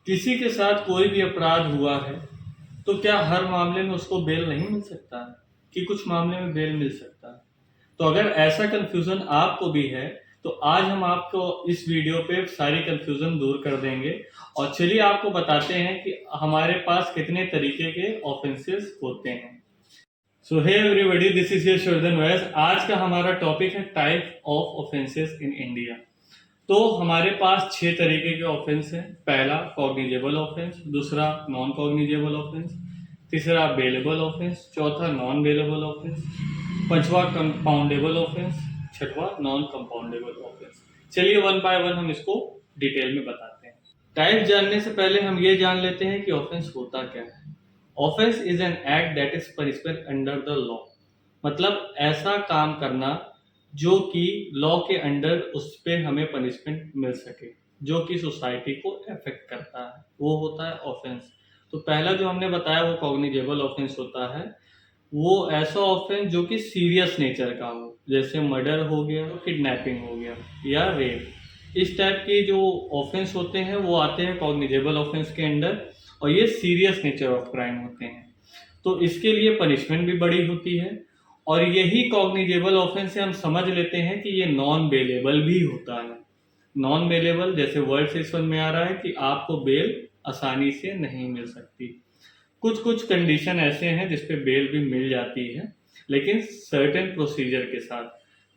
किसी के साथ कोई भी अपराध हुआ है तो क्या हर मामले में उसको बेल नहीं मिल सकता है कि कुछ मामले में बेल मिल सकता है। तो अगर ऐसा कंफ्यूजन आपको भी है तो आज हम आपको इस वीडियो पे सारी कंफ्यूजन दूर कर देंगे और चलिए आपको बताते हैं कि हमारे पास कितने तरीके के ऑफेंसेस होते हैं। So hey everybody, this is your Shordhan Vais. आज का हमारा टॉपिक है type of offences in India. तो हमारे पास 6 तरीके के ऑफेंस हैं। पहला कॉग्निजेबल ऑफेंस, दूसरा नॉन कॉग्निजेबल ऑफेंस, तीसरा बेलेबल ऑफेंस, चौथा नॉन बेलेबल ऑफेंस, पांचवा कंपाउंडेबल ऑफेंस, छठवा नॉन कंपाउंडेबल ऑफेंस। चलिए वन बाय वन हम इसको डिटेल में बताते हैं। टाइप जानने से पहले हम ये जान लेते हैं कि ऑफेंस होता क्या है। Offence is an act that is punishable under the law. मतलब ऐसा काम करना जो कि लॉ के अंडर उस पर हमें पनिशमेंट मिल सके, जो कि सोसाइटी को अफेक्ट करता है, वो होता है ऑफेंस। तो पहला जो हमने बताया वो कॉग्निजेबल ऑफेंस होता है। वो ऐसा ऑफेंस जो कि सीरियस नेचर का हो, जैसे मर्डर हो गया, किडनैपिंग हो गया या रेप। इस टाइप के जो ऑफेंस होते हैं वो आते हैं कॉग्निजेबल ऑफेंस के अंडर और ये सीरियस नेचर ऑफ क्राइम होते हैं। तो इसके लिए पनिशमेंट भी बड़ी होती है और यही कॉग्निजेबल ऑफेंस से हम समझ लेते हैं कि ये नॉन बेलेबल भी होता है। नॉन बेलेबल जैसे वर्ड से समझ में आ रहा है कि आपको बेल आसानी से नहीं मिल सकती। कुछ कुछ कंडीशन ऐसे हैं जिसपे बेल भी मिल जाती है, लेकिन सर्टेन प्रोसीजर के साथ।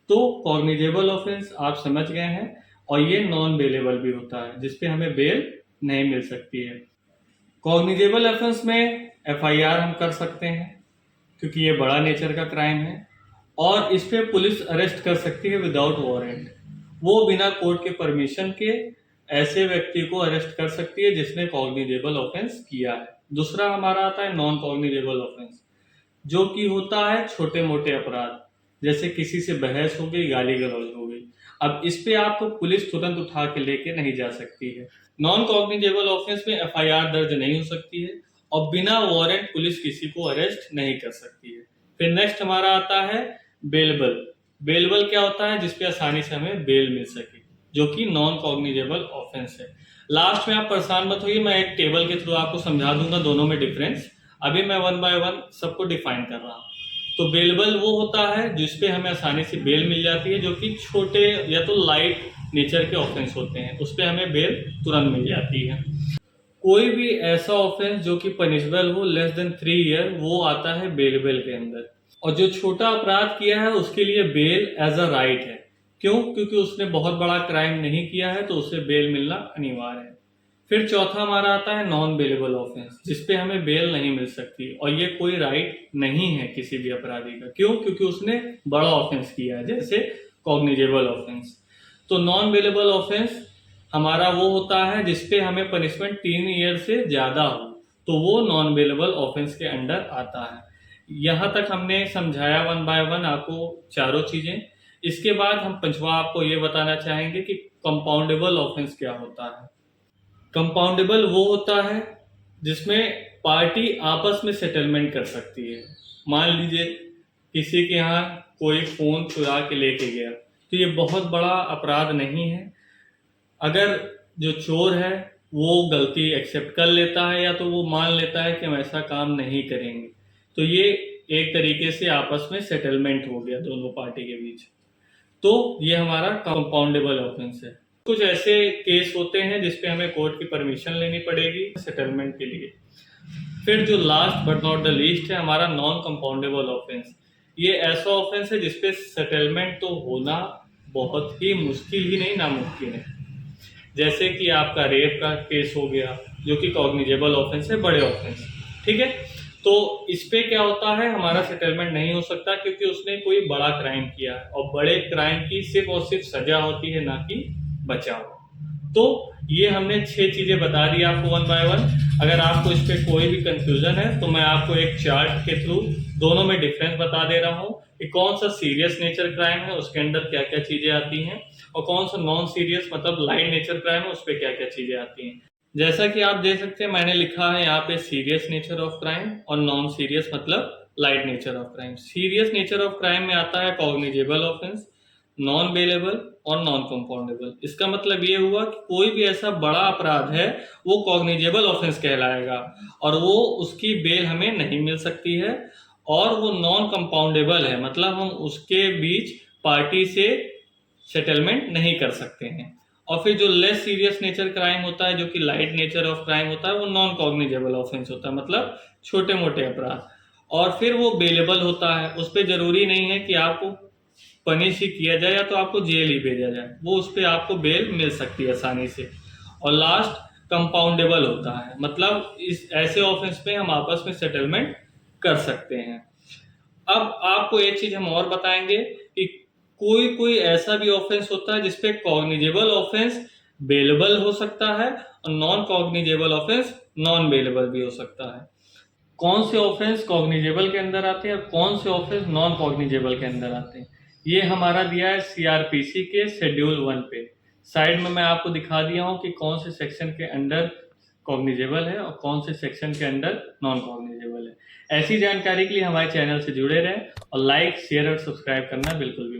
तो कॉग्निजेबल ऑफेंस आप समझ गए हैं और ये नॉन बेलेबल भी होता है जिसपे हमें बेल नहीं मिल सकती है। कॉग्निजेबल ऑफेंस में एफआईआर हम कर सकते हैं क्योंकि ये बड़ा नेचर का क्राइम है और इस पे पुलिस अरेस्ट कर सकती है विदाउट वारंट। वो बिना कोर्ट के परमिशन के ऐसे व्यक्ति को अरेस्ट कर सकती है जिसने कॉग्निजेबल ऑफेंस किया है। दूसरा हमारा आता है नॉन कॉग्निजेबल ऑफेंस, जो कि होता है छोटे मोटे अपराध, जैसे किसी से बहस हो गई, गाली गलौज हो गई। अब इस पे आपको पुलिस तुरंत उठा के लेके नहीं जा सकती है। नॉन कॉग्निजेबल ऑफेंस में एफआईआर दर्ज नहीं हो सकती है और बिना वारंट पुलिस किसी को अरेस्ट नहीं कर सकती है। फिर नेक्स्ट हमारा आता है बेलेबल। बेलेबल क्या होता है? जिसपे आसानी से हमें बेल मिल सके, जो कि नॉन कॉग्निजेबल ऑफेंस है। लास्ट में आप परेशान मत होइए, मैं एक टेबल के थ्रू आपको समझा दूंगा दोनों में डिफरेंस। अभी मैं वन बाय वन सबको डिफाइन कर रहा हूँ। तो बेलेबल वो होता है जिसपे हमें आसानी से बेल मिल जाती है, जो कि छोटे या तो लाइट नेचर के ऑफेंस होते हैं, उस पर हमें बेल तुरंत मिल जाती है। कोई भी ऐसा ऑफेंस जो कि पनिशबल हो लेस देन 3 ईयर, वो आता है बेलेबल के अंदर। और जो छोटा अपराध किया है उसके लिए बेल एज अ राइट है। क्यों? क्योंकि उसने बहुत बड़ा क्राइम नहीं किया है तो उसे बेल मिलना अनिवार्य है। फिर चौथा हमारा आता है नॉन बेलेबल ऑफेंस, जिसपे हमें बेल नहीं मिल सकती और ये कोई राइट नहीं है किसी भी अपराधी का। क्यों? क्योंकि उसने बड़ा ऑफेंस किया है, जैसे कॉग्निजेबल ऑफेंस। तो नॉन बेलेबल ऑफेंस हमारा वो होता है जिसपे हमें पनिशमेंट 3 ईयर से ज्यादा हो, तो वो नॉन बेलेबल ऑफेंस के अंडर आता है। यहाँ तक हमने समझाया वन बाय वन आपको चारों चीजें। इसके बाद हम पंचवा आपको ये बताना चाहेंगे कि कंपाउंडेबल ऑफेंस क्या होता है। कंपाउंडेबल वो होता है जिसमें पार्टी आपस में सेटलमेंट कर सकती है। मान लीजिए किसी के यहाँ कोई फोन चुरा के लेके गया, तो ये बहुत बड़ा अपराध नहीं है। अगर जो चोर है वो गलती एक्सेप्ट कर लेता है या तो वो मान लेता है कि हम ऐसा काम नहीं करेंगे, तो ये एक तरीके से आपस में सेटलमेंट हो गया दोनों पार्टी के बीच। तो ये हमारा कंपाउंडेबल ऑफेंस है। कुछ ऐसे केस होते हैं जिसपे हमें कोर्ट की परमिशन लेनी पड़ेगी सेटलमेंट के लिए। फिर जो last but not the least है हमारा नॉन कंपाउंडेबल ऑफेंस। ये ऐसा ऑफेंस है जिसपे सेटलमेंट तो होना बहुत ही मुश्किल ही नहीं, नामुमकिन है। जैसे कि आपका रेप का केस हो गया, जो कि कॉग्निजेबल ऑफेंस है, बड़े ऑफेंस। ठीक है, तो इस पे क्या होता है, हमारा सेटलमेंट नहीं हो सकता क्योंकि उसने कोई बड़ा क्राइम किया है और बड़े क्राइम की सिर्फ और सिर्फ सजा होती है, ना कि बचाव। तो ये हमने 6 चीजें बता दी आपको वन बाय वन। अगर आपको इस पे कोई भी कंफ्यूजन है तो मैं आपको एक चार्ट के थ्रू दोनों में डिफरेंस बता दे रहा हूँ कि कौन सा सीरियस नेचर क्राइम है, उसके अंदर क्या क्या चीजें आती हैं, और कौन सा नॉन सीरियस मतलब लाइट नेचर क्राइम है, उस पर क्या क्या चीजें आती हैं। जैसा कि आप देख सकते हैं मैंने लिखा है यहाँ पे सीरियस नेचर ऑफ क्राइम और नॉन सीरियस मतलब light nature of crime. Serious nature of crime में आता है कॉग्निजेबल ऑफेंस, नॉन बेलेबल और नॉन कंपाउंडेबल। इसका मतलब ये हुआ कि कोई भी ऐसा बड़ा अपराध है वो कॉग्निजेबल ऑफेंस कहलाएगा और वो उसकी बेल हमें नहीं मिल सकती है, और वो नॉन कंपाउंडेबल है, मतलब हम उसके बीच पार्टी से सेटलमेंट नहीं कर सकते हैं। और फिर जो लेस सीरियस नेचर क्राइम होता है, जो कि लाइट नेचर ऑफ क्राइम होता है, वो नॉन कॉग्निजेबल ऑफेंस होता है, मतलब छोटे मोटे अपराध। और फिर वो बेलेबल होता है, उस पर जरूरी नहीं है कि आपको पनिश ही किया जाए या तो आपको जेल ही भेजा जाए, वो उस पर आपको बेल मिल सकती है आसानी से। और लास्ट कंपाउंडेबल होता है, मतलब इस ऐसे ऑफेंस पे हम आपस में सेटलमेंट कर सकते हैं। अब आपको एक चीज हम और बताएंगे कि कोई कोई ऐसा भी ऑफेंस होता है जिसपे कॉग्निजेबल ऑफेंस बेलेबल हो सकता है और non cognizable offence non bailable भी हो सकता है। कौन से ऑफेंस कॉग्निजेबल के अंदर आते हैं और कौन से ऑफेंस नॉन कॉग्निजेबल के अंदर आते हैं, ये हमारा दिया है सीआरपीसी के शेड्यूल 1 पे। साइड में मैं आपको दिखा दिया हूं कि कौन से सेक्शन के अंडर कॉग्निजेबल है और कौन से सेक्शन के अंडर नॉन कॉग्निजेबल है। ऐसी जानकारी के लिए हमारे चैनल से जुड़े रहें और लाइक शेयर और सब्सक्राइब करना बिल्कुल भी